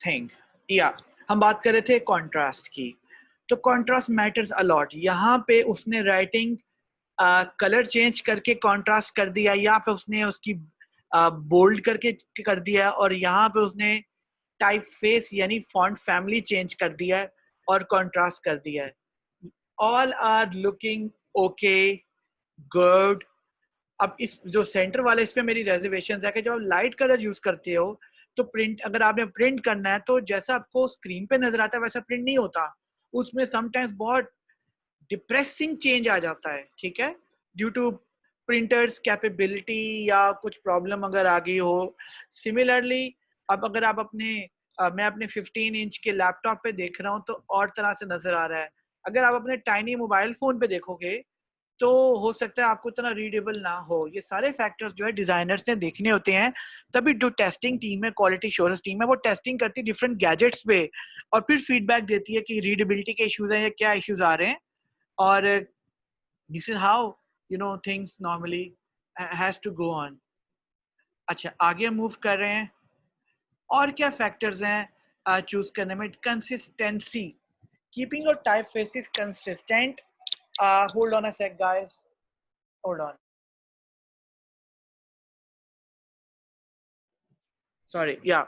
Thing या हम बात कर रहे थे कंट्रास्ट की, तो कंट्रास्ट मैटर्स अलॉट। यहाँ पे उसने राइटिंग कलर चेंज करके कंट्रास्ट कर दिया, यहाँ पे उसने उसकी बोल्ड करके कर दिया, और यहाँ पे उसने टाइप फेस यानी फॉन्ट फैमिली चेंज कर दिया है और कंट्रास्ट कर दिया है। All are looking okay, good. अब इस जो सेंटर वाले, इस पे मेरी रेजर्वेशन है कि जब आप लाइट कलर यूज करते हो तो प्रिंट, अगर आपने प्रिंट करना है तो जैसा आपको स्क्रीन पे नजर आता है वैसा प्रिंट नहीं होता, उसमें समटाइम्स बहुत डिप्रेसिंग चेंज आ जाता है, ठीक है, ड्यू टू प्रिंटर्स कैपेबिलिटी या कुछ प्रॉब्लम अगर आ गई हो। सिमिलरली अब अगर आप अपने मैं अपने 15 इंच के लैपटॉप पे देख रहा हूँ तो और तरह से नजर आ रहा है, अगर आप अपने टाइनी मोबाइल फोन पे देखोगे तो हो सकता है आपको इतना रीडेबल ना हो। ये सारे फैक्टर्स जो है डिजाइनर्स ने देखने होते हैं, तभी जो टेस्टिंग टीम है, क्वालिटी एश्योरेंस टीम है, वो टेस्टिंग करती है डिफरेंट गैजेट्स पे और फिर फीडबैक देती है कि रीडेबिलिटी के इश्यूज हैं या क्या इश्यूज आ रहे हैं। और this is how things normally has to go on. अच्छा, आगे मूव कर रहे हैं। और क्या फैक्टर्स हैं चूज करने में? Consistency, keeping your type faces consistent. Hold on a sec guys, hold on, sorry या।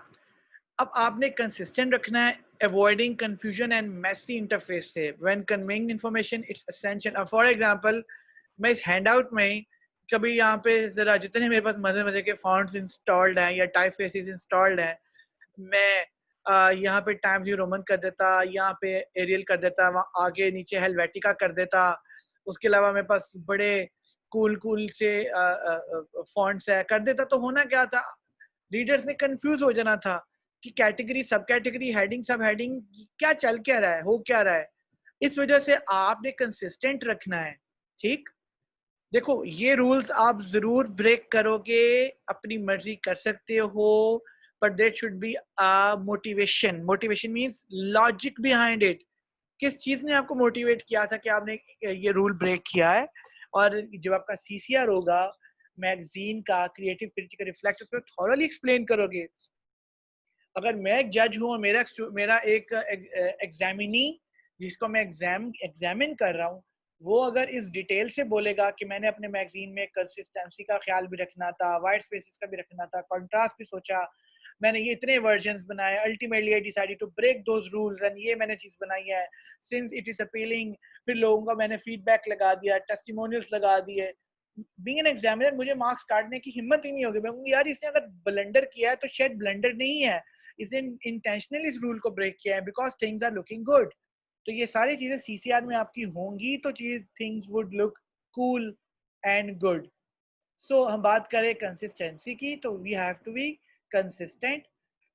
अब आपने कंसिस्टेंट रखना है, avoiding confusion and messy interface से when conveying information it's essential. For example, मैं इस हैंडआउट में कभी यहाँ पे जरा जितने मेरे पास मजे मजे के फॉन्ट्स इंस्टॉल्ड हैं या टाइप फेसेस इंस्टॉल्ड हैं, मैं यहाँ पे टाइम्स न्यू रोमन कर देता, यहाँ पे एरियल कर देता, वहाँ आगे नीचे हेलवेटिका कर देता। उसके अलावा मेरे पास बड़े कूल कूल से फॉन्ट्स है कर देता, तो होना क्या था, रीडर्स ने कंफ्यूज हो जाना था कि कैटेगरी, सब कैटेगरी, हेडिंग, सब हेडिंग, क्या चल क्या रहा है, हो क्या रहा है। इस वजह से आपने कंसिस्टेंट रखना है, ठीक। देखो, ये रूल्स आप जरूर ब्रेक करोगे, अपनी मर्जी कर सकते हो, but there should be a motivation. Motivation means logic behind it. किस चीज ने आपको मोटिवेट किया था कि आपने ये रूल ब्रेक किया है? और जब आपका सीसीआर होगा मैगजीन का, क्रिएटिव क्रिटिकल रिफ्लेक्ट, उसमें थॉरली एक्सप्लेन करोगे। अगर मैं एक जज हूँ और मेरा एक एग्जामिनी जिसको मैं एग्जामिन कर रहा हूँ, वो अगर इस डिटेल से बोलेगा कि मैंने अपने मैगजीन में कंसिस्टेंसी का ख्याल भी रखना था, वाइट स्पेसेस का भी रखना था, कंट्रास्ट भी सोचा, मैंने ये इतने वर्जन्स बनाए, ultimately I decided to break those rules and ये मैंने चीज बनाई है सिंस इट इज अपीलिंग, फिर लोगों का मैंने फीडबैक लगा दिया, टेस्टिमोनियल्स लगा दिए। बीइंग एन एग्जामिनर मुझे मार्क्स काटने की हिम्मत ही नहीं होगी। मैं कहूँगी यार इसने अगर ब्लंडर किया है तो शायद ब्लंडर नहीं है, इसने इंटेंशनली इस रूल को ब्रेक किया है because things are looking good. तो ये सारी चीजें सीसीआर में आपकी होंगी तो चीज things would look cool and good. So हम बात करें कंसिस्टेंसी की, तो we have to be consistent,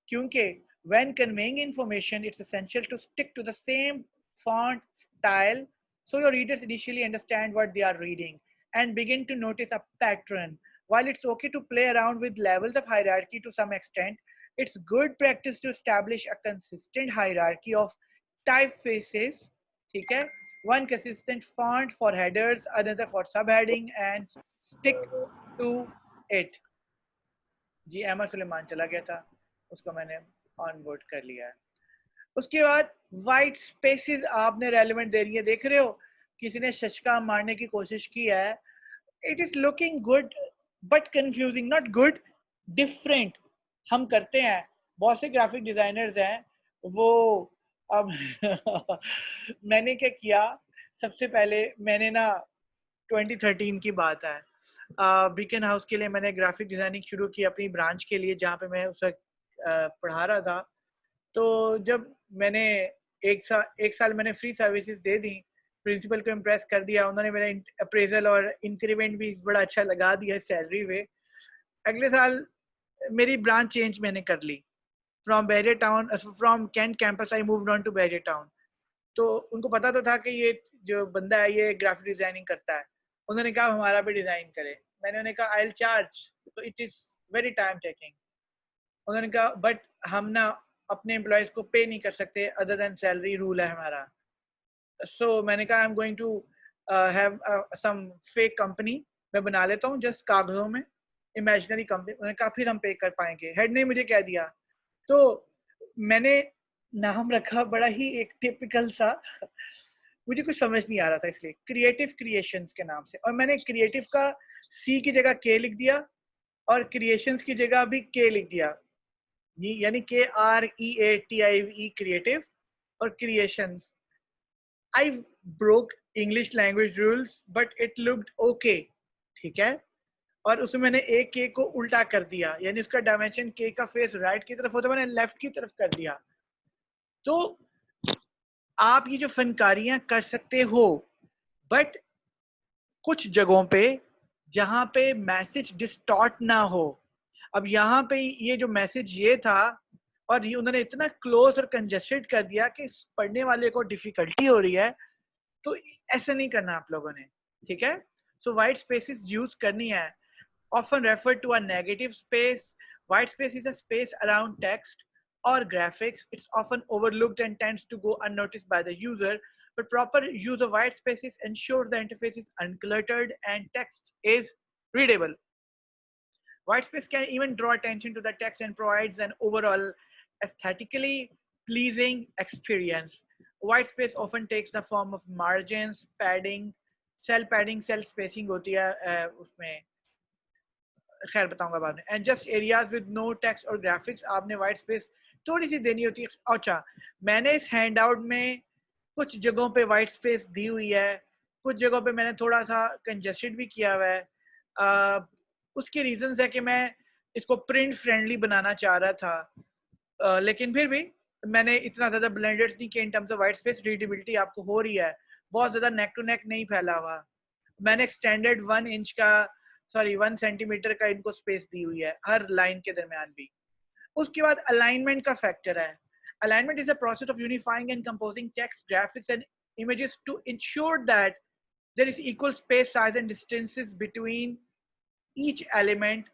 क्योंकि when conveying information it's essential to stick to the same font style so your readers initially understand what they are reading and begin to notice a pattern. While it's okay to play around with levels of hierarchy to some extent, it's good practice to establish a consistent hierarchy of typefaces, ठीक है, one consistent font for headers, another for subheading, and stick to it। जी, अहमद सुलेमान चला गया था, उसको मैंने on board कर लिया है। उसके बाद वाइट स्पेसेस आपने रेलिवेंट दे रही है, देख रहे हो किसी ने शशका मारने की कोशिश की है, it is looking good but confusing, not good, different. हम करते हैं, बहुत से ग्राफिक डिजाइनर्स हैं वो, अब मैंने क्या किया, सबसे पहले मैंने ना 2013 की बात है, बीकन हाउस के लिए मैंने ग्राफिक डिजाइनिंग शुरू की अपनी ब्रांच के लिए जहाँ पे मैं उस वक्त पढ़ा रहा था। तो जब मैंने एक साल मैंने फ्री सर्विसेज दे दी, प्रिंसिपल को इम्प्रेस कर दिया, उन्होंने मेरा अप्रेजल और इंक्रीमेंट भी बड़ा अच्छा लगा दिया सैलरी पे। अगले साल मेरी ब्रांच चेंज मैंने कर ली, from barrier town, from cantt campus I moved on to barrier town. तो उनको पता तो था कि ये जो बंदा है ये ग्राफिक डिजाइनिंग करता है, उन्होंने कहा हमारा भी डिजाइन करे। मैंने उन्हें कहा आई विल चार्ज, तो it is very time taking. उन्होंने कहा बट हम ना अपने एम्प्लॉयज़ को पे नहीं कर सकते, अदर देन सैलरी रूल है हमारा। सो मैंने कहा I am going to have some fake company, मैं बना लेता हूँ जस्ट कागजों में, इमेजिनरी कंपनी। उन्होंने कहा फिर हम पे कर पाएंगे। हेड ने मुझे कह दिया। तो मैंने नाम रखा बड़ा ही एक टिपिकल सा, मुझे कुछ समझ नहीं आ रहा था इसलिए क्रिएटिव क्रिएशंस के नाम से, और मैंने क्रिएटिव का सी की जगह के लिख दिया और क्रिएशंस की जगह भी के लिख दिया, यानी KREATIVE क्रिएटिव और creations. I broke English language rules but it looked okay, ठीक है। और उसमें मैंने एक के को उल्टा कर दिया, यानी उसका डायमेंशन के का फेस राइट की तरफ होता, मैंने लेफ्ट की तरफ कर दिया। तो आप ये जो फनकारियां कर सकते हो, बट कुछ जगहों पे जहां पे मैसेज डिस्टॉर्ट ना हो। अब यहाँ पे ये जो मैसेज ये था, और ये उन्होंने इतना क्लोज और कंजेस्टेड कर दिया कि पढ़ने वाले को डिफिकल्टी हो रही है, तो ऐसा नहीं करना आप लोगों ने, ठीक है। सो वाइट स्पेसिस यूज करनी है, often referred to a negative space. White space is a space around text or graphics. It's often overlooked and tends to go unnoticed by the user. But proper use of white spaces ensures the interface is uncluttered and text is readable. White space can even draw attention to the text and provides an overall aesthetically pleasing experience. White space often takes the form of margins, padding, cell spacing होती है उसमें, खैर बताऊंगा बाद में। And just areas with no text or graphics, आपने white space थोड़ी सी देनी होती है। अच्छा, मैंने इस हैंड आउट में कुछ जगहों पे वाइट स्पेस दी हुई है, कुछ जगहों पे मैंने थोड़ा सा कंजेस्टेड भी किया हुआ है। उसके रीजंस है कि मैं इसको प्रिंट फ्रेंडली बनाना चाह रहा था, लेकिन फिर भी मैंने इतना ज़्यादा ब्लेंडेड नहीं किया in terms of white space. Readability आपको हो रही है, बहुत ज़्यादा नेक टू नेक नहीं फैला हुआ। मैंने एक स्टैंडर्ड 1 इंच का, सॉरी 1 सेंटीमीटर का इनको स्पेस दी हुई है हर लाइन के दरमियान भी। उसके बाद अलाइनमेंट का फैक्टर है। Alignment is a process of unifying and composing text, graphics and images to ensure that there is equal space, size and distances between each element.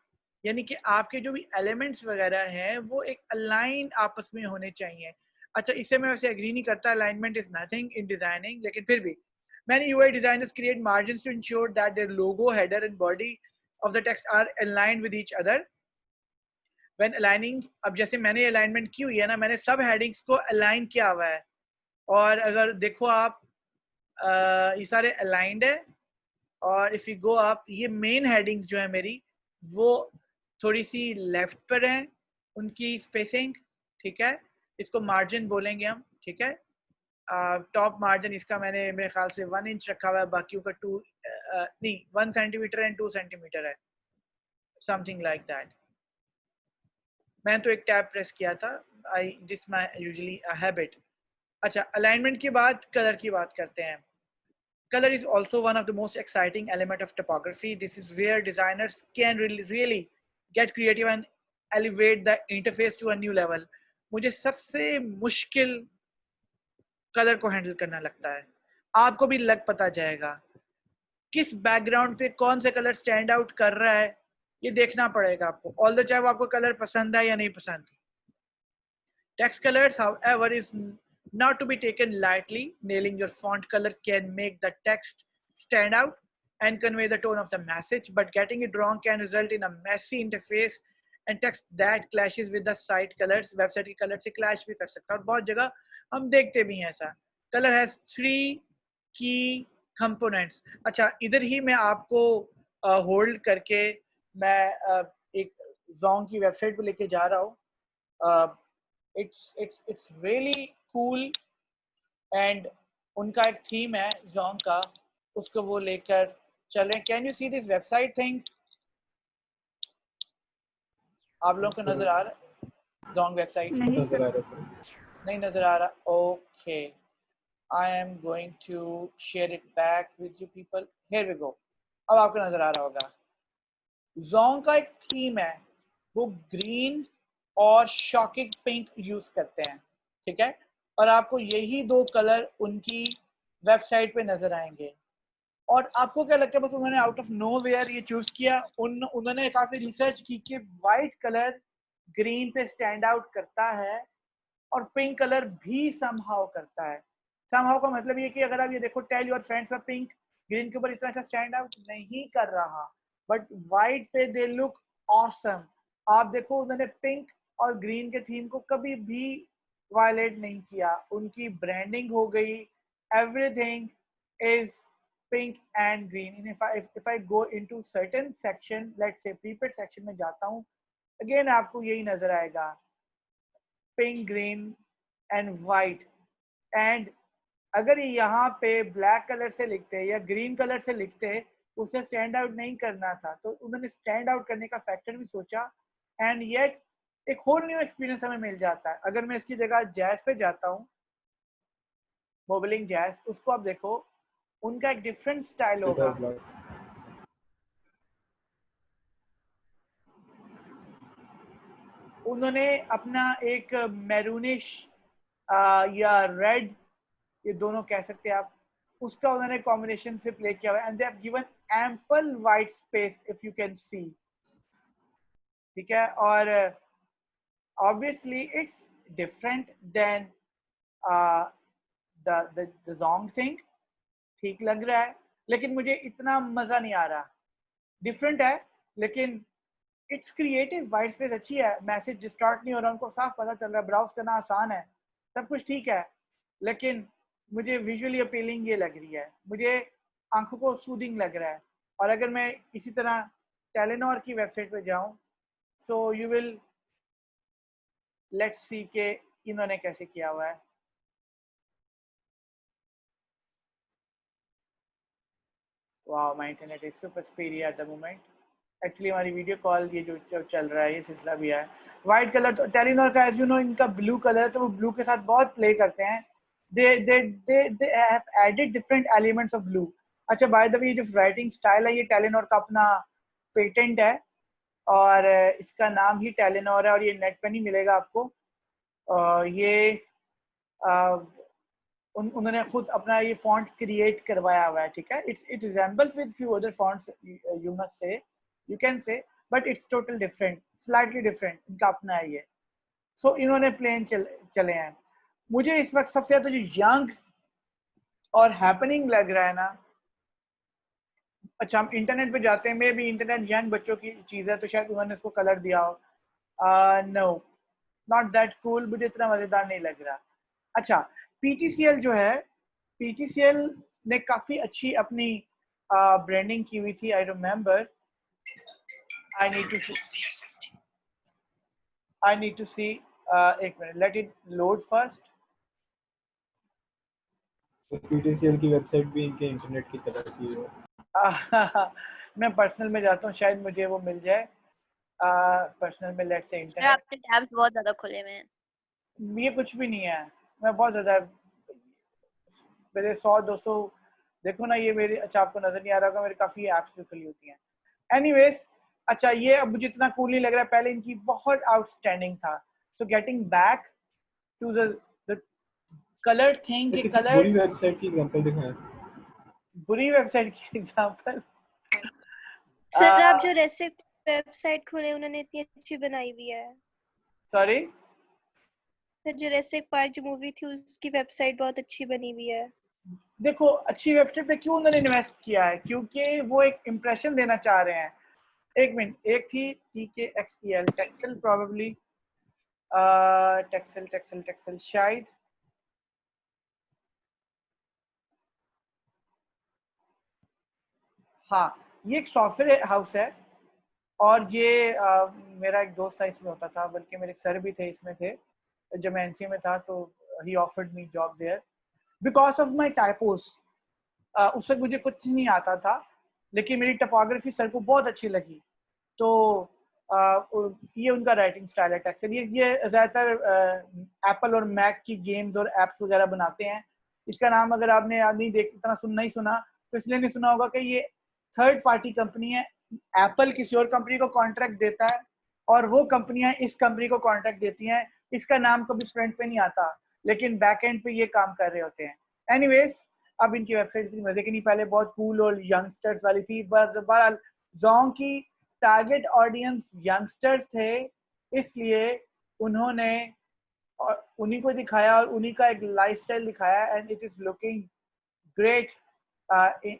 यानी कि आपके जो भी एलिमेंट्स वगैरह हैं वो एक अलाइन आपस में होने चाहिए। अच्छा, इससे मैं वैसे एग्री नहीं करता, alignment is nothing in designing, लेकिन फिर भी many UI designers create margins to ensure that their logo, header and body of the text are aligned with each other when aligning। अब जैसे मैंने अलाइनमेंट की हुई है ना, मैंने सब हेडिंग्स को अलाइन किया हुआ है, और अगर देखो आप ये सारे अलाइंड है। और इफ यू गो अप, ये मेन हेडिंग्स जो है मेरी, वो थोड़ी सी लेफ्ट पर हैं उनकी स्पेसिंग, ठीक है। इसको मार्जिन बोलेंगे हम, ठीक है। टॉप मार्जिन इसका मैंने मेरे ख्याल से 1 इंच रखा हुआ है, बाकियों का 2 नहीं 1 सेंटीमीटर एंड 2 सेंटीमीटर है, समथिंग लाइक दैट। मैं तो एक टैब प्रेस किया था, आई दिस माई यूजली हैबिट। अच्छा, अलाइनमेंट के बाद कलर की बात करते हैं। Color is also one of the most exciting element of typography. This is where designers can really get creative and elevate the interface to a new level. मुझे सबसे मुश्किल कलर को हैंडल करना लगता है, आपको भी लग पता जाएगा किस बैकग्राउंड पे कौन से कलर स्टैंड आउट कर रहा है, ये देखना पड़ेगा आपको, ऑल्दो चाहे वो आपको कलर पसंद है या नहीं पसंद। Text colors, however, is not to be taken lightly. Nailing your font color can make the text stand out and convey the tone of the message, but getting it wrong can result in a messy interface and text that clashes with the site colors. Website के color से clash भी कर सकता है, और बहुत जगह हम देखते भी हैं ऐसा। Color has 3 key components। अच्छा, इधर ही मैं आपको होल्ड करके मैं एक जोंग की वेबसाइट पे लेके जा रहा हूँ। it's really cool, and उनका एक थीम है जोंग का, उसको वो लेकर चल रहे हैं। Can you see this website thing? आप लोगों को नजर आ रहा है जोंग वेबसाइट? नहीं नजर आ रहा। Okay, I am going to share it back with you people. Here we go, अब आपको नजर आ रहा होगा। जोंग का एक थीम है, वो ग्रीन और शॉकिंग पिंक यूज करते हैं, ठीक है। और आपको यही 2 कलर उनकी वेबसाइट पे नजर आएंगे। और आपको क्या लगता है, बस उन्होंने आउट ऑफ नोवेयर ये चूज किया? उन्होंने काफी रिसर्च की कि वाइट कलर ग्रीन पे स्टैंड आउट करता है और पिंक कलर भी समहाउ करता है। समहाउ का मतलब ये कि अगर आप ये देखो, tell your friends, pink green के ऊपर इतना अच्छा स्टैंड आउट नहीं कर रहा, बट वाइट पे दे लुक ऑसम। आप देखो, उन्होंने पिंक और ग्रीन के थीम को कभी भी वायलेट नहीं किया, उनकी ब्रांडिंग हो गई, everything is pink and green. If I go into certain section, let's say prepaid section में जाता हूँ, अगेन आपको यही नजर आएगा, pink, green and white. And अगर ये यहाँ पे ब्लैक कलर से लिखते या ग्रीन कलर से लिखते, उसे स्टैंड आउट नहीं करना था, तो उन्होंने स्टैंड आउट करने का फैक्टर भी सोचा, एंड येट एक होल न्यू एक्सपीरियंस हमें मिल जाता है. अगर मैं इसकी जगह जैज पे जाता हूँ, मोबलिंग जैज, उसको आप देखो, उनका एक डिफरेंट स्टाइल होगा. उन्होंने अपना एक मैरूनिश या रेड, ये दोनों कह सकते हैं आप, उसका उन्होंने कॉम्बिनेशन से प्ले किया हुआ है, and they have given ample white space if you can see. ठीक है, और obviously it's different than the wrong thing. ठीक लग रहा है, लेकिन मुझे इतना मजा नहीं आ रहा. डिफरेंट है, लेकिन इट्स क्रिएटिव. वाइट स्पेस अच्छी है, मैसेज डिस्टॉर्ट नहीं हो रहा, उनको साफ पता चल रहा है, ब्राउज करना आसान है, सब कुछ ठीक है, लेकिन मुझे विजुअली अपीलिंग ये लग रही है, मुझे आंखों को सूदिंग लग रहा है. और अगर मैं इसी तरह टेलीनॉर की वेबसाइट पे जाऊं, so you will let's see के इन्होंने कैसे किया हुआ है. वाह, my internet is super speedy at the moment. Actually हमारी वीडियो कॉल ये जो चल रहा है, ये सिलसिला भी है. वाइट कलर तो टेलीनॉर का, एज यू नो, इनका ब्लू कलर है, तो वो ब्लू के साथ बहुत प्ले करते हैं. They have added different elements of blue. अच्छा, बाय द वे, ये जो राइटिंग स्टाइल है, ये टेलीनॉर का अपना पेटेंट है, और इसका नाम ही टेलीनॉर है, और ये नेट पे नहीं मिलेगा आपको. ये उन्होंने खुद अपना ये फॉन्ट क्रिएट करवाया हुआ है. ठीक है, it resembles with few other fonts, you must say, you can say, but it's total different, slightly different, इनका अपना है ये. सो इन्होंने प्लेन चले हैं. मुझे इस वक्त सबसे ज्यादा जो यंग और हैपनिंग लग रहा है ना, अच्छा हम इंटरनेट पे जाते हैं, मे भी इंटरनेट यंग बच्चों की चीज़ है, तो शायद उन्होंने इसको कलर दिया हो. नो, नॉट दैट कूल, मुझे इतना मज़ेदार नहीं लग रहा. अच्छा, पीटीसीएल जो है, पीटीसीएल ने काफ़ी अच्छी अपनी ब्रांडिंग की हुई थी. I remember, I need to see, एक minute, let it load first. PTCL की वेबसाइट भी इनके इंटरनेट की तरह की है. मैं पर्सनल में जाता हूँ, शायद मुझे वो मिल जाए. पर्सनल में लेट्स से इंटरनेट, आपके टैब्स बहुत ज्यादा खुले हुए हैं. ये कुछ भी नहीं है, मैं बहुत ज़्यादा, मेरे 100-200 देखो ना, ये मेरी, अच्छा आपको नज़र नहीं आ रहा होगा, मेरी काफ़ी ऐप्स भी खुली होती हैं. एनीवेज, अच्छा ये अब मुझे इतना कूल नहीं लग रहा है, पहले इनकी बहुत आउटस्टैंडिंग था. So getting back to the colour thing, ये कलर, बुरी वेबसाइट की एग्जांपल दिखाएं. बुरी वेबसाइट की एग्जांपल, सर आप जो रेसिप वेबसाइट खोले उन्होंने इतनी अच्छी बनाई हुई है. सॉरी सर जुरासिक पार्क जो मूवी थी उसकी वेबसाइट बहुत अच्छी बनी हुई है. देखो, अच्छी वेबसाइट पे क्यों उन्होंने इन्वेस्ट किया है, क्योंकि वो एक इम्प्रेशन देना चाह रहे हैं. एक मिनट, एक थी TKXEL, टेक्सल प्रोबेबली, टेक्सल टेक्सल टेक्सल शायद, हाँ, ये एक सॉफ्टवेयर हाउस है, और ये मेरा एक दोस्त था इसमें होता था, बल्कि मेरे एक सर भी थे इसमें थे, जब मैं NC में था, तो ही offered me job there because of my typos. उससे मुझे कुछ नहीं आता था, लेकिन मेरी टपोग्राफी सर को बहुत अच्छी लगी, तो ये उनका राइटिंग स्टाइल है टेक्सल. ये ज़्यादातर एप्पल और मैक की गेम्स और एप्स वगैरह बनाते हैं. इसका नाम अगर आपने नहीं देख, इतना नहीं सुना, तो इसलिए नहीं सुना होगा कि ये थर्ड पार्टी कंपनी है. एप्पल किसी और कंपनी को कॉन्ट्रैक्ट देता है, और वो कंपनियां इस कंपनी को कॉन्ट्रैक्ट देती हैं. इसका नाम कभी फ्रंट पे नहीं आता, लेकिन बैक एंड पे ये काम कर रहे होते हैं. एनीवेज, अब इनकी वेबसाइट इतनी मजे की नहीं, पहले बहुत कूल और यंगस्टर्स वाली थी. बहरहाल जोंग की टारगेट ऑडियंस यंगस्टर्स थे, इसलिए उन्होंने उन्हीं को दिखाया, और उन्हीं का एक लाइफस्टाइल दिखाया, and it is looking great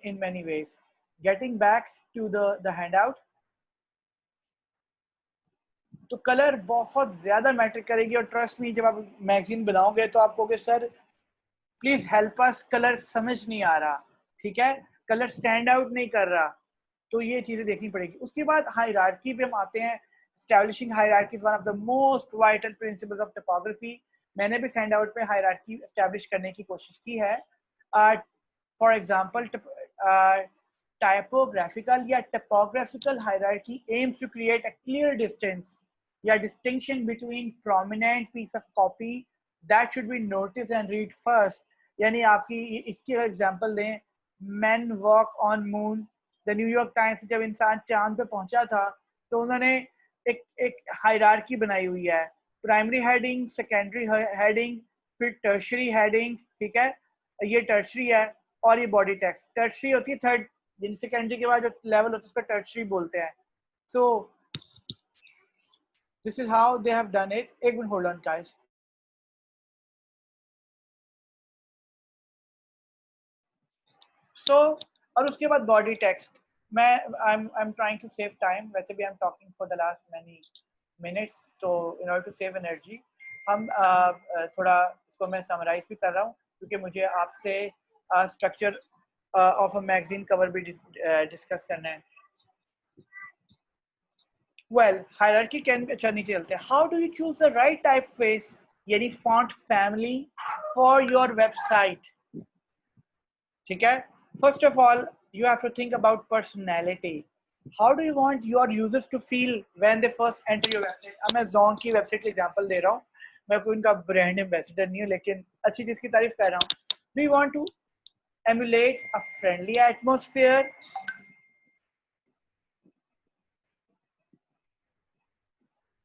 in many ways. Getting back to the handout, तो कलर बहुत ज़्यादा मैटर करेगी। और ट्रस्ट मी, जब आप मैगजीन बनाओगे तो आप कहोगे sir please help us, colour समझ नहीं आ रहा, ठीक है, कलर स्टैंड आउट नहीं कर रहा। तो ये चीज़ें देखनी पड़ेगी। उसके बाद हायरार्की पे हम आते हैं। Establishing hierarchy is one of the most vital principles of typography. मैंने भी स्टैंड आउट पे हायरार्की एस्टैब्लिश करने की कोशिश की है। फॉर एग्जांपल टाइपोग्राफिकल या topographical hierarchy aims to create a clear distance या distinction between prominent piece of copy that should be notice and read first. यानी आपकी इसकी एग्जांपल दें, man walk on moon. The New York Times जब इंसान चांद पे पहुंचा था तो उन्होंने एक हायरार्की बनाई हुई है, प्राइमरी हेडिंग, सेकेंडरी हेडिंग, फिर टर्शरी हेडिंग, ठीक है, ये टर्शरी है, और ये बॉडी टेक्स्ट। टर्शरी होती है थर्ड, जिन सेकेंडरी के बाद जो लेवल होता है उसको टर्शरी बोलते हैं। So this is how they have done it. एक minute hold on guys. So और उसके बाद बॉडी टेक्स्ट। मैं I am trying to save time, वैसे भी I am talking for the last many minutes, तो in order to save energy हम थोड़ा इसको मैं समराइज भी कर रहा हूँ क्योंकि मुझे आपसे structure of a magazine cover भी डिस्कस करना है। वेल हायरार्की कैन, अच्छा नीचे चलते हैं। How do you choose the right typeface यानी font family for your website, ठीक है। First of all you have to think about personality. How do you want your users to feel when they first enter your website? अब मैं Zonk की website का example दे रहा हूँ, मैं कोई उनका ब्रांड एम्बेसडर नहीं हूँ, लेकिन अच्छी चीज़ की तारीफ कर रहा हूँ। Do you want to emulate a friendly atmosphere?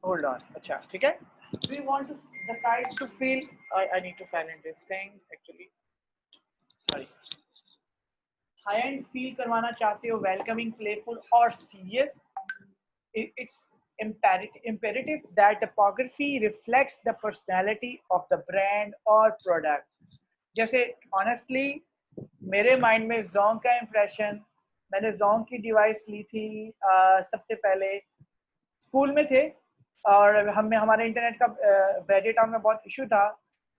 Hold on, अच्छा ठीक है। Do you want to the site to feel? I need to silence this thing actually. Sorry. High and feel करवाना चाहते हो, वेलकमिंग, प्लेफुल और serious, it's imperative that typography reflects the personality of the brand or product. जैसे honestly मेरे mind में Zonk का impression, मैंने Zonk की डिवाइस ली थी सबसे पहले स्कूल में थे, और हमारे इंटरनेट का वेरी टाउन में बहुत इशू था।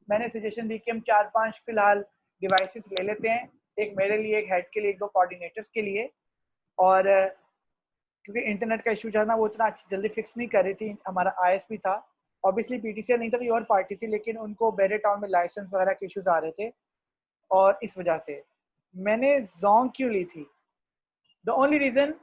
मैंने सजेशन दी कि हम 4-5 फिलहाल डिवाइसेस ले लेते हैं, एक मेरे लिए, एक हेड के लिए, एक 2 कोऑर्डिनेटर्स के लिए। और क्योंकि इंटरनेट का इशू जो है ना वो इतना जल्दी फिक्स नहीं कर रही थी, हमारा ISP था, ऑब्वियसली PTCL नहीं था, कोई और पार्टी थी, लेकिन उनको बेरे टाउन में लाइसेंस वगैरह के इशूज आ रहे थे, और इस वजह से मैंने Zonk क्यों ली थी। द ओनली रीज़न,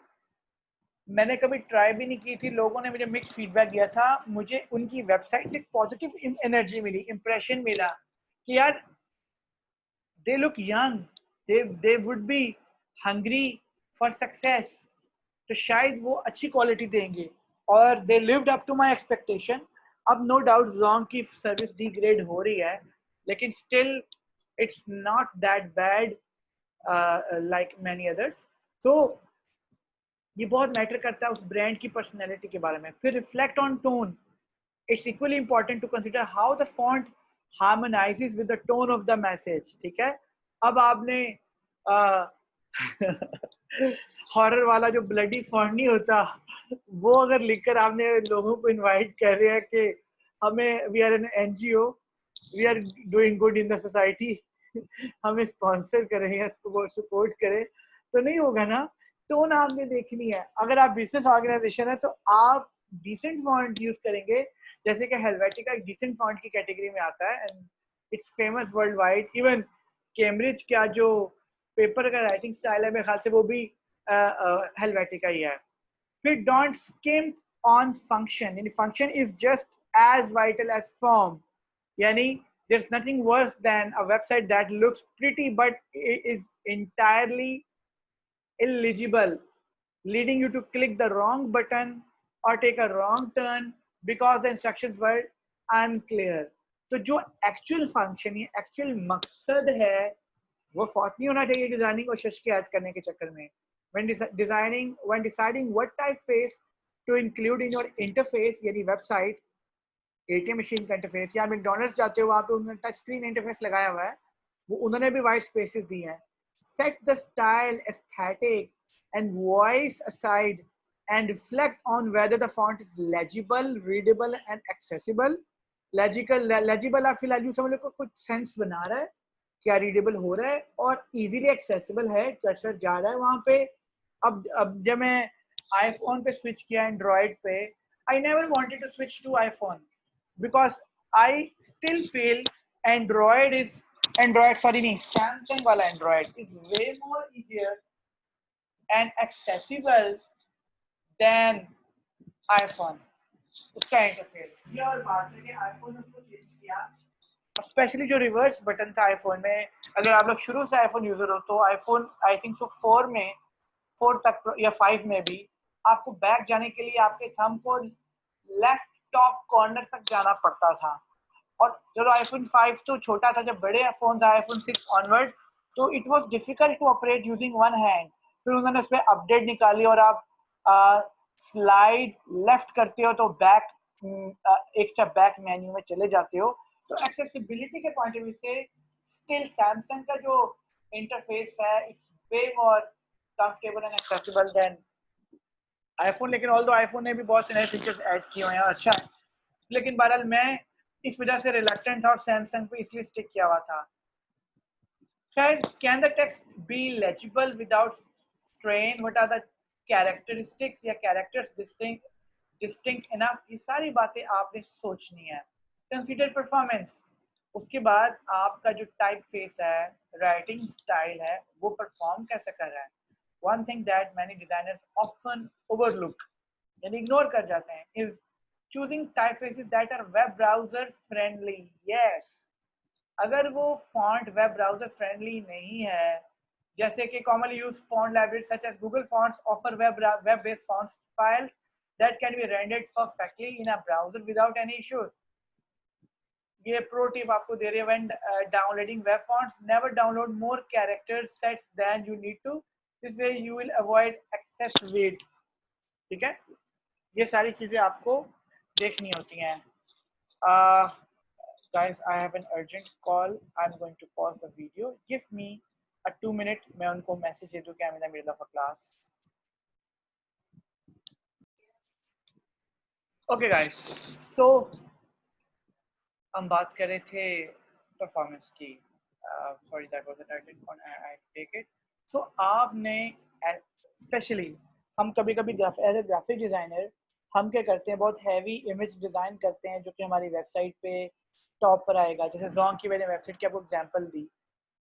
मैंने कभी ट्राई भी नहीं की थी, लोगों ने मुझे मिक्स फीडबैक दिया था, मुझे उनकी वेबसाइट से पॉजिटिव एनर्जी मिली, इंप्रेशन मिला कि यार they look young, they would be hungry for success, तो शायद वो अच्छी क्वालिटी देंगे, और they lived up to my expectation. अब नो डाउट Zonk की सर्विस डिग्रेड हो रही है, लेकिन still it's not that bad like many others. So ये बहुत मैटर करता है उस ब्रांड की पर्सनैलिटी के बारे में। फिर reflect on tone, it's equally important to consider how the font harmonises with the tone of the message, ठीक है। अब आपने हॉरर वाला जो ब्लडी फॉन्ट नहीं होता, वो अगर लिखकर आपने लोगों को इनवाइट कर रहे हैं कि हमें, we are an NGO, we are doing good in the society, हमें स्पॉन्सर करें या सपोर्ट करें, तो नहीं होगा ना। टोन आपने देखनी है। अगर आप बिजनेस ऑर्गेनाइजेशन है तो आप डिसेंट फॉन्ट यूज करेंगे, जैसे कि हेलवेटिका एक डिसेंट फॉन्ट की कैटेगरी में आता है, and it's famous world wide. Even Cambridge का जो पेपर का राइटिंग स्टाइल है, मेरे ख्याल से वो भी हेलवेटिका ही है। फिर डोंट स्किम्प ऑन फंक्शन, यानी function is just as vital as form, यानी there's nothing worse than a website that looks pretty but is entirely illegible, leading you to click the wrong button or take a wrong turn because the instructions were unclear. तो जो actual function या actual मकसद है वो fault नहीं होना चाहिए designing और शश की ऐड करने के चक्कर में। when deciding what typeface to include in your interface, यानी वेबसाइट, ATM मशीन का इंटरफेस, या मैकडॉनल्ड्स जाते हो वहाँ पे उन्होंने टच स्क्रीन इंटरफेस लगाया हुआ है, वो उन्होंने भी वाइट स्पेसेस दी हैं। Set the style, aesthetic and voice aside and reflect on whether the font is legible, readable and accessible. legible आप फिलहाल यूँ समझ लो कुछ सेंस बना रहा है, क्या रीडेबल हो रहा है और इजीली एक्सेसिबल है, कर्सर जा रहा है वहाँ पे. अब जब मैं आईफोन पे स्विच किया एंड्रॉयड पे, I never wanted to switch to iPhone because I still feel Samsung वाला Android is way more easier and accessible than iPhone. उसका इंटरफेस ये और बात है कि आईफोन उसको चेंज किया, स्पेशली जो रिवर्स बटन था आईफोन में. अगर आप लोग शुरू से आईफोन यूजर हो तो आईफोन आई थिंक सो 4 तक या 5 में भी आपको बैक जाने के लिए आपके थंब को लेफ्ट टॉप कॉर्नर तक जाना पड़ता था. और जब आईफोन 5 तो छोटा था, जब बड़े फोन था आईफोन 6 ऑनवर्ड तो it was difficult to operate using one hand. फिर उन्होंने उस पर अपडेट निकाली और आप स्लाइड लेफ्ट करते हो तो बैक एक स्टेप बैक मेन्यू में चले जाते हो. तो एक्सेसिबिलिटी के पॉइंट ऑफ व्यू से स्टिल सैमसंग का जो इंटरफेस है it's way more comfortable and accessible than iPhone. लेकिन ऑल्दो आईफोन ने भी बहुत से नए फीचर्स ऐड किए हुए हैं, अच्छा है. लेकिन बहरहाल मैं इस वजह से रिलक्टेंट था और सैमसंग पे इसलिए स्टिक किया हुआ था. Can the text be legible without strain? What are the characteristics या characters distinct enough? ये सारी बातें आपने सोचनी है. Consider performance. उसके बाद आपका जो टाइप फेस है, राइटिंग स्टाइल है, वो परफॉर्म कैसे कर रहा है. One thing that many designers often overlook यानी इग्नोर कर जाते हैं is choosing typefaces that are web browser friendly. Yes. अगर वो फॉन्ट वेब ब्राउजर फ्रेंडली नहीं है, जैसे कि commonly used font libraries such as Google fonts offer web based font files that can be rendered perfectly in a browser without any issues. ये pro tip आपको दे रहे हैं. When downloading web fonts, never download more character sets than you need to. This way you will avoid excess weight. ठीक है, ये सारी चीजें आपको देखनी होती हैं. Guys, I have an urgent call. I'm going to pause the video. Give me a 2 minute. मैं उनको मैसेज दे दूँ कि I'm in the middle of a class. Okay, guys. So हम बात कर रहे थे परफॉर्मेंस की. Sorry, that was an urgent one. I take it. So आपने स्पेशली हम कभी-कभी एज ए ग्राफिक डिजाइनर हम क्या करते हैं, बहुत हैवी इमेज डिजाइन करते हैं जो कि हमारी वेबसाइट पे टॉप पर आएगा. जैसे जोंग की मैंने वेबसाइट की आपको एग्जांपल दी.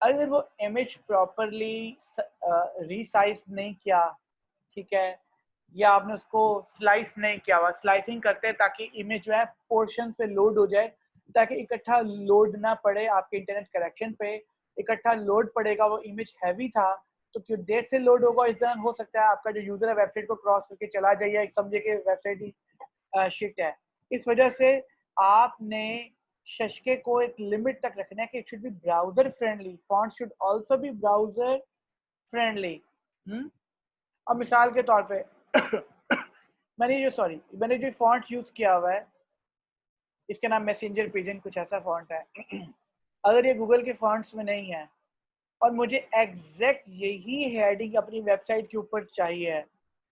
अगर वो इमेज प्रॉपरली रीसाइज नहीं किया, ठीक है, या आपने उसको स्लाइस नहीं किया हुआ, स्लाइसिंग करते हैं ताकि इमेज जो है पोर्शन पे लोड हो जाए, ताकि इकट्ठा लोड ना पड़े आपके इंटरनेट कनेक्शन पे. इकट्ठा लोड पड़ेगा, वो इमेज हैवी था तो क्यों देर से लोड होगा. इस दौरान हो सकता है आपका जो यूजर है वेबसाइट को क्रॉस करके चला जाइए, समझे कि वेबसाइट ही शिट है. इस वजह से आपने शशके को एक लिमिट तक रखना है कि it should be browser friendly. Font should also be browser friendly. अब मिसाल के तौर पे मैंने जो फॉन्ट यूज किया हुआ है इसका नाम मैसेंजर पिजन कुछ ऐसा फॉन्ट है. अगर ये गूगल के फॉन्ट्स में नहीं है और मुझे एग्जैक्ट यही हेडिंग अपनी वेबसाइट के ऊपर चाहिए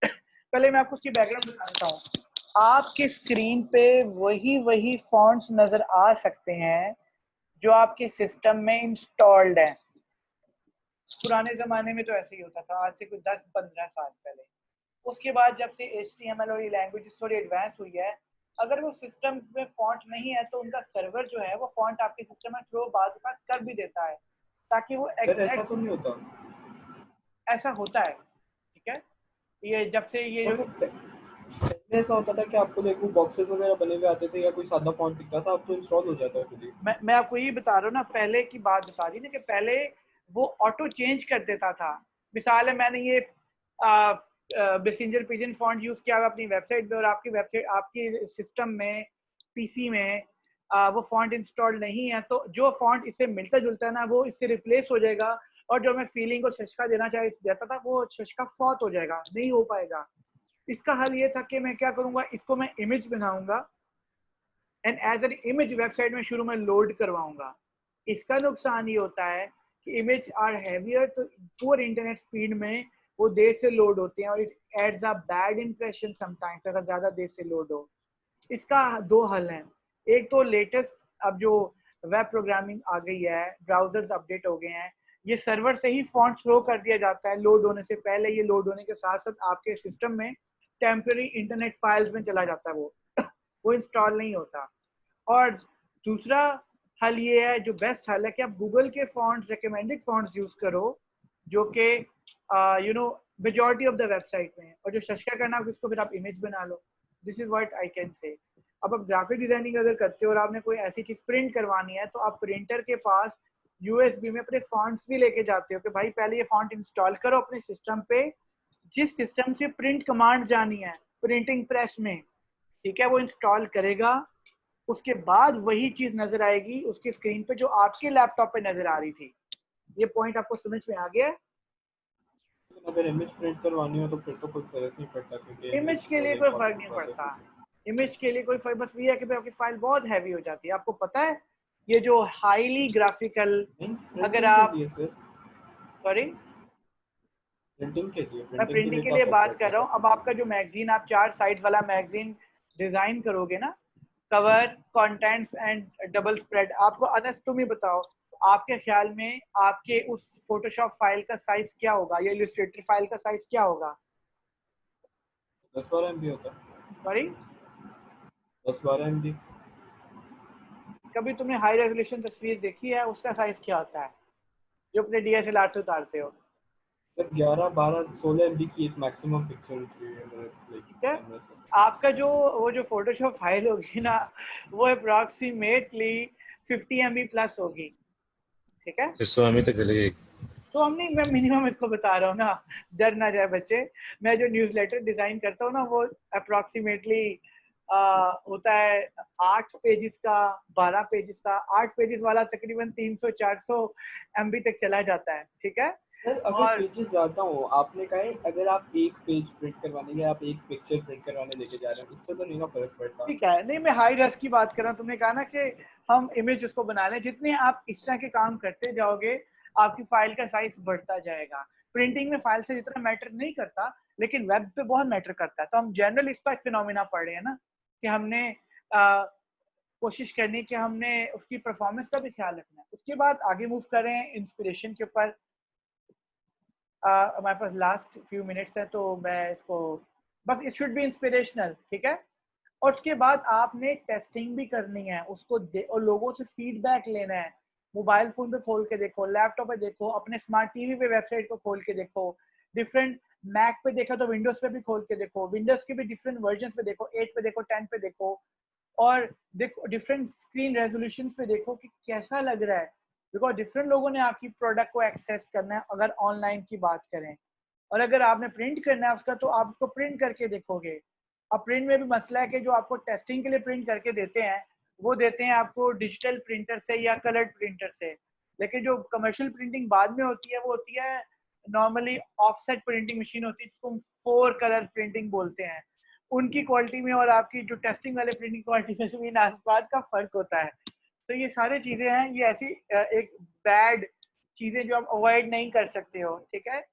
पहले मैं आपको उसकी बैकग्राउंड बताता हूँ. आपके स्क्रीन पे वही फॉन्ट्स नजर आ सकते हैं जो आपके सिस्टम में इंस्टॉल्ड है. पुराने ज़माने में तो ऐसे ही होता था, आज से कुछ 10-15 साल पहले. उसके बाद जब से HTML और ये लैंग्वेज थोड़ी एडवांस हुई है, अगर वो सिस्टम में फॉन्ट नहीं है तो उनका सर्वर जो है वो फॉन्ट आपके सिस्टम में थ्रो बात कर भी देता है ताकि वो ऐसा तो नहीं होता. ऐसा होता है. ठीक है, ये जब से ये पहले ऐसा होता था कि आपको देखो बॉक्सेस वगैरह बने हुए आते थे या कोई सादा फॉन्ट दिखता था, अब तो इंस्टॉल हो जाता है खुद ही. मैं आपको ये बता रहा हूँ ना, पहले की बात बता दी ना कि पहले वो ऑटो चेंज कर देता था. मिसाल है, मैंने ये मैसेंजर पिजन फॉन्ट यूज किया अपनी वेबसाइट पे और आपकी वेबसाइट आपकी सिस्टम में पीसी में वो फॉन्ट इंस्टॉल नहीं है, तो जो फॉन्ट इससे मिलता जुलता है ना वो इससे रिप्लेस हो जाएगा और जो मैं फीलिंग को शशका देता था वो शशका फौत हो जाएगा, नहीं हो पाएगा. इसका हल ये था कि मैं क्या करूँगा, इसको मैं इमेज बनाऊंगा and as an image website में शुरू में लोड करवाऊंगा. इसका नुकसान ये होता है कि इमेज आर हैवियर, तो पुअर इंटरनेट स्पीड में वो देर से लोड होते हैं और it adds a bad impression sometimes अगर ज़्यादा देर से लोड हो। इसका दो हल हैं। एक तो लेटेस्ट अब जो वेब प्रोग्रामिंग आ गई है, ब्राउजर्स अपडेट हो गए हैं, ये सर्वर से ही फॉन्ट थ्रो कर दिया जाता है लोड होने से पहले। ये लोड होने के साथ साथ आपके सिस्टम में टेम्पररी इंटरनेट फाइल्स में चला जाता है वो इंस्टॉल नहीं होता। और दूसरा हल ये है, जो बेस्ट हल है, कि आप गूगल के फॉन्ट्स, रिकमेंडेड फॉन्ट्स यूज करो जो कि you know majority of the website में है, और जो शशका करना है उसको फिर आप इमेज बना लो। This is what I can say. अब आप ग्राफिक डिजाइनिंग अगर करते हो और आपने कोई ऐसी चीज प्रिंट करवानी है तो आप प्रिंटर के पास यूएसबी में अपने फॉन्ट्स भी लेके जाते हो कि भाई पहले ये फॉन्ट इंस्टॉल करो अपने सिस्टम पे, जिस सिस्टम से प्रिंट कमांड जानी है प्रिंटिंग प्रेस में, ठीक है, वो इंस्टॉल करेगा। उसके बाद वही चीज नजर आएगी उसकी स्क्रीन पे जो आपके लैपटॉप पे नजर आ रही थी। ये पॉइंट आपको समझ में आ गया? अगर इमेज प्रिंट करवानी हो तो फिर तो कोई फर्क नहीं पड़ता, क्योंकि इमेज के लिए कोई फर्क नहीं पड़ता। इमेज के लिए कोई फर्क, बस ये है कि आपकी फाइल बहुत हैवी हो जाती है। आपको पता है ये जो हाईली ग्राफिकल, अगर आप सॉरी प्रिंटिंग के लिए मैं प्रिंटिंग के लिए बात कर रहा हूँ। अब आपका जो मैगजीन, आप 4 साइड वाला मैगजीन डिजाइन करोगे ना, cover, contents and double spread, आपको अनस तुम ही बताओ, आपके ख्याल में आपके उस फोटोशॉप फाइल का साइज क्या होगा या इलस्ट्रेटर फाइल का साइज क्या होगा? 10-12 MB होता है। Sorry, 10-12 MB। कभी तुमने हाई रेजोल्यूशन तस्वीर देखी है? उसका साइज क्या होता है जो अपने DSLR से उतारते हो? 11, 12, 16 MB की एक मैक्सिमम पिक्चर ठीक है, आपका जो वो जो फोटोशॉप फाइल होगी ना, वो अप्रॉक्सीमेटली 50 MB प्लस होगी। ठीक है, 100 MB तक चलेगी। तो हम नहीं, मैं मिनिमम इसको बता रहा हूँ ना, डर ना जाए बच्चे। मैं जो न्यूज़लेटर डिजाइन करता हूँ ना, वो अप्रॉक्सीमेटली होता है 8 पेजेस का, 12 पेजेस का। 8 पेजेस वाला तकरीबन 300-400 MB तक चला जाता है। ठीक है, सर अगर और पेजेस ज्यादा हो, आपने कहा है अगर आप एक पेज प्रिंट करवाने या आप एक पिक्चर प्रिंट करवाने लेके जा रहे हैं, इससे तो नहीं ना फर्क पड़ता। ठीक है, नहीं मैं हाई रेस की बात कर रहा हूँ। तुमने कहा ना कि हम इमेज उसको बना लें, जितने आप इस तरह के काम करते जाओगे आपकी फाइल का साइज बढ़ता जाएगा। प्रिंटिंग में फाइल से इतना मैटर नहीं करता, लेकिन वेब पे बहुत मैटर करता है। तो हम जनरल इसका एक फिनोमिना पढ़ रहे हैं ना, कि हमने कोशिश करनी कि हमने उसकी परफॉर्मेंस का भी ख्याल रखना है। उसके बाद आगे मूव करें इंस्पिरेशन के ऊपर। हमारे पास लास्ट फ्यू मिनट्स है तो मैं इसको, बस इट शुड बी इंस्पिरेशनल। ठीक है, और उसके बाद आपने टेस्टिंग भी करनी है उसको और लोगों से फीडबैक लेना है। मोबाइल फोन पे खोल के देखो, लैपटॉप पे देखो, अपने स्मार्ट टीवी पे वेबसाइट को खोल के देखो, डिफरेंट मैक पे देखो तो विंडोज पे भी खोल के देखो, विंडोज के भी डिफरेंट वर्जन पे देखो, 8 पे देखो, 10 पे देखो, और देखो डिफरेंट स्क्रीन रेजोल्यूशन पे देखो कि कैसा लग रहा है। बिकॉज डिफरेंट लोगों ने आपकी प्रोडक्ट को एक्सेस करना है अगर ऑनलाइन की बात करें, और अगर आपने प्रिंट करना है उसका तो आप उसको प्रिंट करके देखोगे। अब प्रिंट में भी मसला है कि जो आपको टेस्टिंग के लिए प्रिंट करके देते हैं वो देते हैं आपको डिजिटल प्रिंटर से या कलर्ड प्रिंटर से, लेकिन जो कमर्शियल प्रिंटिंग बाद में होती है वो होती है नॉर्मली ऑफसेट प्रिंटिंग मशीन होती है, जिसको हम 4 कलर प्रिंटिंग बोलते हैं। उनकी क्वालिटी में और आपकी जो टेस्टिंग वाले प्रिंटिंग क्वालिटी में ज़मीन आसमान का फर्क होता है। तो ये सारी चीज़ें हैं, ये ऐसी एक बैड चीज़ें जो आप अवॉइड नहीं कर सकते हो। ठीक है,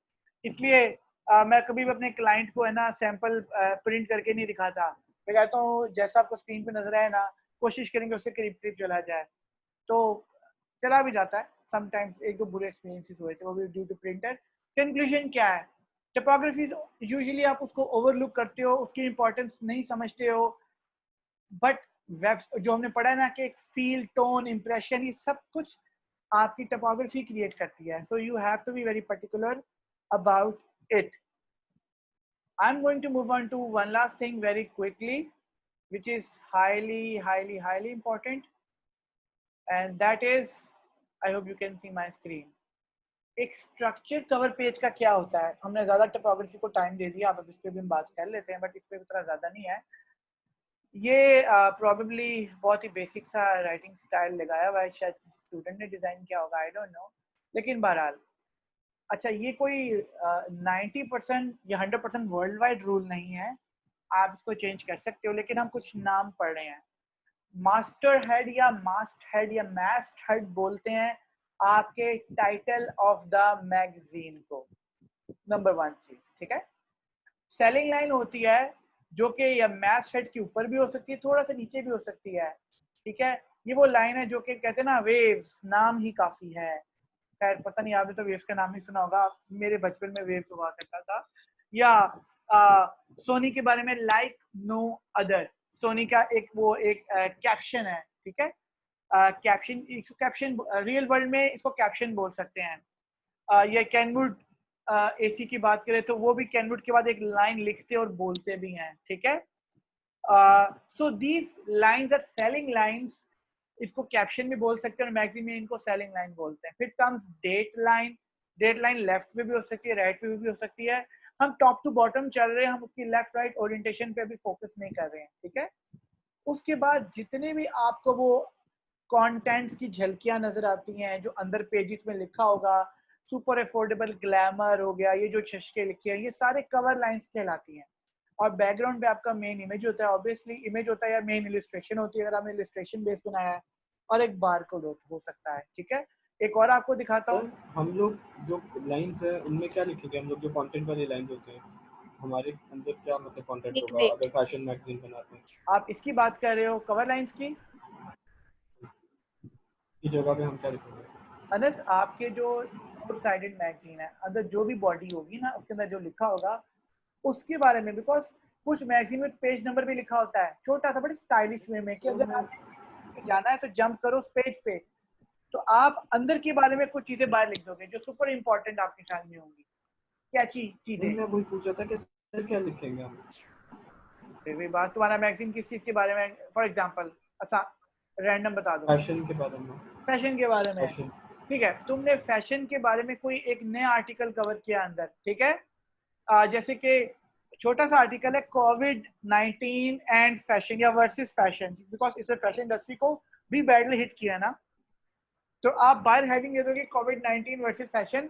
इसलिए मैं कभी भी अपने क्लाइंट को है ना सैंपल प्रिंट करके नहीं दिखाता। मैं कहता हूँ जैसा आपको स्क्रीन पे नजर आए ना, कोशिश करेंगे उससे करीब करीब चला जाए। तो चला भी जाता है समटाइम्स, एक दो बुरे एक्सपीरियंसेस हुए थे वो भी ड्यू टू प्रिंटर। कंक्लूजन क्या है? टिपोग्राफी यूजुअली आप उसको ओवरलुक करते हो, उसकी इंपॉर्टेंस नहीं समझते हो, बट वेब जो हमने पढ़ा है ना कि एक फील, टोन, इम्प्रेशन, ये सब कुछ आपकी टिपोग्राफी क्रिएट करती है। So you have to be very particular about it. I'm going to move on to one last thing very quickly, which is highly important, and that is, I hope you can see my screen. एक structure cover page का क्या होता है? हमने ज़्यादा topography को time दे दिया, अब इस पर भी हम बात कर लेते हैं, बट इस पर उतना ज़्यादा नहीं है। ये प्रॉबेबली बहुत ही बेसिक सा राइटिंग स्टाइल लगाया हुआ है, शायद किसी स्टूडेंट ने डिज़ाइन किया होगा, आई डोंट नो, लेकिन बहरहाल अच्छा ये कोई 90% या 100% वर्ल्ड वाइड रूल नहीं है, आप इसको चेंज कर सकते हो, लेकिन हम कुछ नाम पढ़ रहे हैं। मास्टर हेड या मास्ट हेड या मास्ट हेड बोलते हैं आपके टाइटल ऑफ द मैगजीन को। नंबर 1 चीज, ठीक है। सेलिंग लाइन होती है जो कि या मैच हेड के ऊपर भी हो सकती है, थोड़ा सा नीचे भी हो सकती है, ठीक है। ये वो लाइन है जो कि कहते हैं ना वेव्स, नाम ही काफी है। खैर पता नहीं, आपने तो वेव्स का नाम नहीं सुना होगा, मेरे बचपन में वेव्स हुआ करता था। या सोनी के बारे में लाइक नो अदर, सोनी का एक वो एक कैप्शन है, ठीक है। कैप्शन, इसको कैप्शन रियल वर्ल्ड में इसको कैप्शन बोल सकते हैं। या कैनवुड एसी की बात करें तो वो भी कैनवुड के बाद एक लाइन लिखते और बोलते भी हैं, ठीक है। So these lines are selling lines, इसको कैप्शन भी बोल सकते हैं और मैगजीन में इनको सेलिंग लाइन बोलते हैं। फिर comes date line, date line left पे भी हो सकती है, राइट पे भी हो सकती है। हम टॉप टू बॉटम चल रहे हैं, हम उसकी लेफ्ट राइट ओरिएंटेशन पे अभी फोकस नहीं कर रहे हैं, ठीक है। उसके बाद जितने भी आपको वो कंटेंट्स की झलकियां नजर आती हैं जो अंदर पेजेस में लिखा होगा, सुपर अफोर्डेबल, ग्लैमर हो गया, ये जो छशके लिखे हैं, ये सारे कवर लाइंस कहलाती हैं। और बैकग्राउंड पे आपका मेन इमेज होता है, ऑब्वियसली इमेज होता है या मेन इलिस्ट्रेशन होती है अगर आपने इलिस्ट्रेशन बेस बनाया है, और एक बार कोड हो सकता है, ठीक है। एक और आपको दिखाता हूँ। सर हम लोग जो लाइंस है उनमें क्या लिखेंगे, हम लोग जो कंटेंट वाली लाइंस होते हैं हमारे अंदर क्या मतलब कंटेंट एक होगा वेट, अगर फैशन मैगजीन बनाते हैं? आप इसकी बात कर रहे हो कवर लाइंस की? की जगह पे हम क्या लिखेंगे? अनस, आपके जो फोर साइडेड मैगजीन है, अंदर जो भी बॉडी होगी ना उसके अंदर जो लिखा होगा उसके बारे में, बिकॉज कुछ मैगजीन में पेज नंबर भी लिखा होता है छोटा सा बड़ी स्टाइलिश वे में कि सर अगर मैं आपने जाना है तो जंप करो उस पेज पे, तो आप अंदर के बारे में कुछ चीजें बाहर लिख दोगे जो सुपर इंपॉर्टेंट आपके ख्याल में होंगी, क्या चीजें। नहीं, मैं वही पूछ रहा था कि सर क्या लिखेंगे हम? फिर भी बात, तुम्हारा मैगजीन किस चीज के बारे में, फॉर एग्जाम्पल रैंडम बता दो। फैशन के बारे में। फैशन के बारे में, फैशन। ठीक है। तुमने फैशन के बारे में कोई एक नया आर्टिकल कवर किया अंदर, ठीक है। जैसे कि छोटा सा आर्टिकल है कोविड-19 एंड फैशन या वर्सेस फैशन, बिकॉज इससे फैशन इंडस्ट्री को भी बैडली हिट किया ना, तो आप बाहर हेडिंग दे दोगे कोविड-19 वर्सेस फैशन,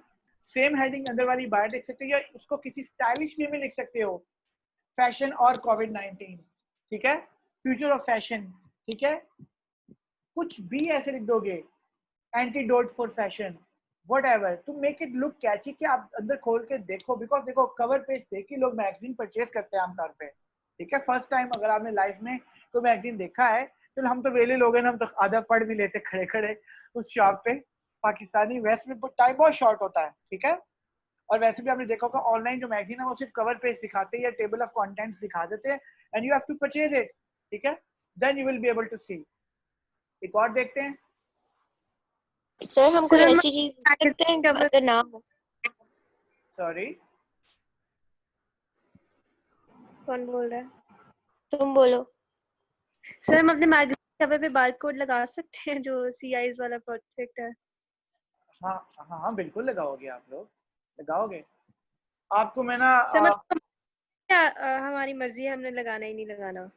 सेम हेडिंग अंदर वाली बाहर लिख सकते हो, या उसको किसी स्टाइलिश वे में लिख सकते हो, फैशन और कोविड-19, ठीक है, फ्यूचर ऑफ फैशन, ठीक है। कुछ भी ऐसे लिख दोगे, antidote for fashion, whatever, to make it look catchy कि आप अंदर खोल के देखो, बिकॉज देखो कवर पेज देख के लोग मैगजीन परचेज करते हैं आमतौर पे, ठीक है। फर्स्ट टाइम अगर आपने लाइफ में कोई मैगजीन देखा है, तो हम तो वेले लोग हैं ना, हम तो आधा पढ़ भी लेते खड़े खड़े उस शॉप पे। पाकिस्तानी वैसे में टाइम बहुत शॉर्ट होता है, ठीक है। और वैसे भी आपने देखा होगा ऑनलाइन जो मैगजीन है वो सिर्फ कवर पेज दिखाते हैं या टेबल ऑफ कंटेंट्स दिखा देते हैं, and you have to purchase it, ठीक है, then you will be able to see. एक और देखते हैं। सर हम कोई सर ऐसी चीज लिख सकते हैं अगर ना हो? सॉरी, कौन बोल रहा है? तुम बोलो। सर हम अपने मैगजीन कवर पे बारकोड लगा सकते हैं जो सीआईज वाला प्रोजेक्ट है? हाँ हाँ हाँ बिल्कुल लगाओगे, आप लोग लगाओगे। आपको मैं ना सर मतलब क्या हमारी मर्जी है, हमने लगाना ही नहीं लगाना?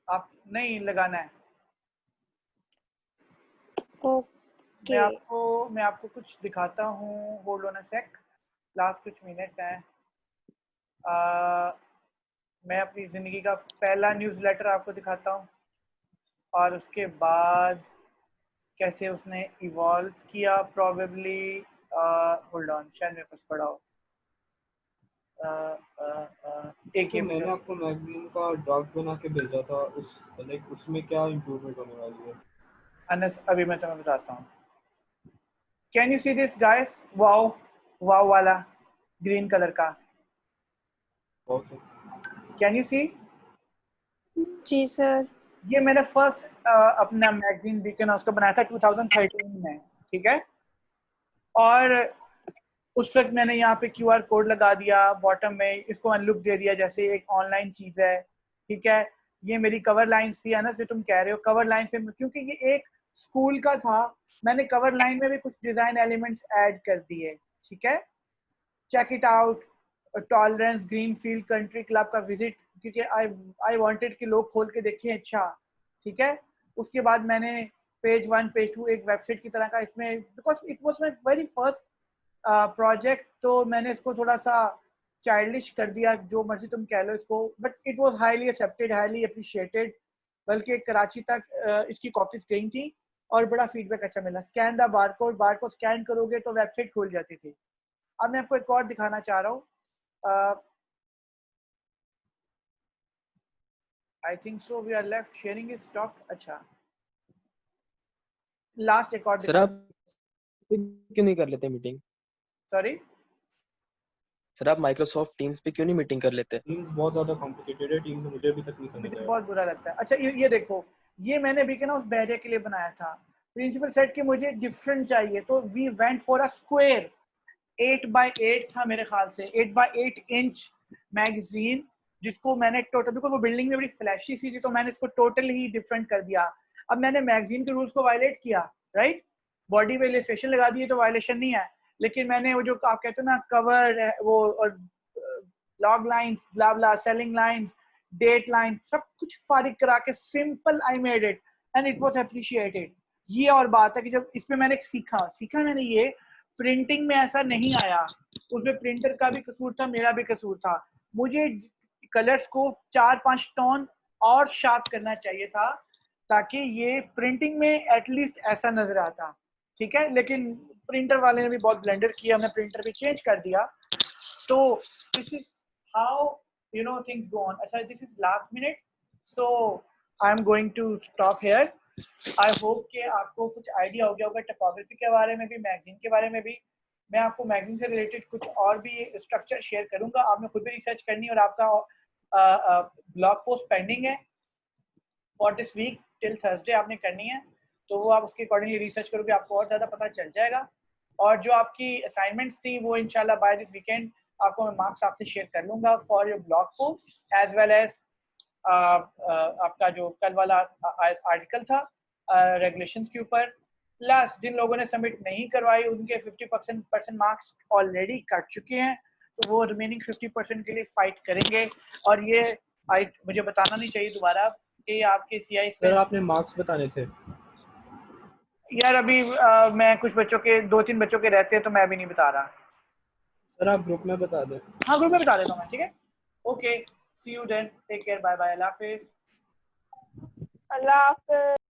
आप नहीं लगाना है। ओके। मैं आपको कुछ दिखाता हूँ, hold on a sec, last कुछ मिनट्स हैं। मैं अपनी ज़िंदगी का पहला न्यूज़लेटर आपको दिखाता हूँ, और उसके बाद कैसे उसने इवॉल्व किया प्रोबेबली। होल्ड ऑन, शायद मेरे पास पड़ा हो। एक तो ये मैंने मुझे, आपको मैगजीन का ड्राफ्ट बना के भेजा था, उस लाइक उसमें क्या इम्प्रूवमेंट होने वाली है? अनस अभी मैं तुम्हें बताता हूँ। Can you see this guys, wow, wow वाला ग्रीन कलर का, बहुत सही। Can you see? जी सर। ये मैंने फर्स्ट अपना मैगजीन बीकन उसका बनाया था 2013 में, ठीक है। और उस वक्त मैंने यहाँ पे क्यूआर कोड लगा दिया बॉटम में, इसको मैंने लुक दे दिया जैसे एक ऑनलाइन चीज है, ठीक है। ये मेरी कवर लाइंस थी, है ना, जो तुम कह रहे हो कवर लाइन से, क्योंकि ये एक स्कूल का था, मैंने कवर लाइन में भी कुछ डिजाइन एलिमेंट्स ऐड कर दिए, ठीक है। Check it out, tolerance Greenfield country club का विजिट, क्योंकि आई वांटेड कि लोग खोल के देखें, अच्छा, ठीक है। उसके बाद मैंने पेज 1 पेज 2 एक वेबसाइट की तरह का इसमें, because it was my very first project, तो मैंने इसको थोड़ा सा चाइल्डिश कर दिया, जो मर्जी तुम कह लो इसको, but it was highly accepted, highly appreciated. बल्कि कराची तक इसकी कॉपीज गई थी, और बड़ा फीडबैक अच्छा मिला। Scan the barcode, barcode scan करोगे तो वेबसाइट खुल जाती थी। अब मैं आपको एक और दिखाना चाह रहा हूँ। I think so we are left sharing is stop. अच्छा, लास्ट एक और सर आप क्यों नहीं कर लेते मीटिंग? सॉरी सर आप माइक्रोसॉफ्ट टीम्स पे क्यों नहीं मीटिंग कर लेते? टीम्स बहुत ज़्यादा कॉम्प्लिकेटेड है, टीम्स मुझे अभी तक नहीं समझ मुझे आया। बहुत बुरा लगता है। अच्छा ये देखो, ये मैंने भी ना उस बैरियर के लिए बनाया था। प्रिंसिपल सेट के मुझे डिफरेंट चाहिए, तो we went for a square 8x8 था मेरे ख्याल से, 8x8 इंच मैगजीन, जिसको मैंने टोटल, बिकॉज वो बिल्डिंग में बड़ी फ्लैशी सी थी, तो मैंने इसको टोटल ही डिफरेंट कर दिया। अब मैंने मैगजीन के रूल्स को वायलेट किया, राइट, बॉडी पे इलस्ट्रेशन लगा दिए तो वायलेशन नहीं है, लेकिन मैंने वो जो आप कहते हो ना कवर वो और लॉग लाइंस, ब्ला ब्ला, सेलिंग लाइंस, डेट लाइन, सब कुछ फारिग करा के simple I made it and it was appreciated. ये और बात है कि जब इसमें मैंने सीखा मैंने ये, प्रिंटिंग में ऐसा नहीं आया, उसमें प्रिंटर का भी कसूर था, मेरा भी कसूर था। मुझे कलर्स को 4-5 टोन और शार्प करना चाहिए था ताकि ये प्रिंटिंग में एटलीस्ट ऐसा नजर आता, ठीक है। लेकिन प्रिंटर वाले ने भी बहुत ब्लेंडर किया, हमने प्रिंटर भी चेंज कर दिया। तो this is how you know things go on. अच्छा, this is last minute, so I am going to stop here. I hope कि आपको कुछ आइडिया हो गया होगा टोपोग्राफी के बारे में भी, मैगजीन के बारे में भी। मैं आपको मैगजीन से रिलेटेड कुछ और भी स्ट्रक्चर शेयर करूंगा, आपने खुद भी रिसर्च करनी है, और आपका ब्लॉग पोस्ट पेंडिंग है for this week till Thursday आपने करनी है, तो वो आप उसके अकॉर्डिंगली रिसर्च करोगे, आपको और ज़्यादा पता चल जाएगा। और जो आपकी असाइनमेंट्स थी वो इंशाल्लाह बाय दिस वीकेंड आपको मैं मार्क्स आपसे शेयर कर लूँगा for your blog post as well as आपका जो कल वाला आर्टिकल था रेगुलेशंस के ऊपर। प्लस जिन लोगों ने सबमिट नहीं करवाई उनके 50% मार्क्स ऑलरेडी कट चुके हैं, तो वो रिमेनिंग 50% के लिए फाइट करेंगे। और ये मुझे बताना नहीं चाहिए दोबारा कि आपके CI सर आपने मार्क्स बताने थे। यार अभी मैं कुछ बच्चों के 2-3 बच्चों के रहते हैं तो मैं भी नहीं बता रहा। सर आप ग्रुप में बता दें। हाँ ग्रुप में बता देता हूँ मैं, ठीक है। Okay, see you then, take care, bye bye, अल्लाह हाफिज। अल्लाह हाफ़िज़।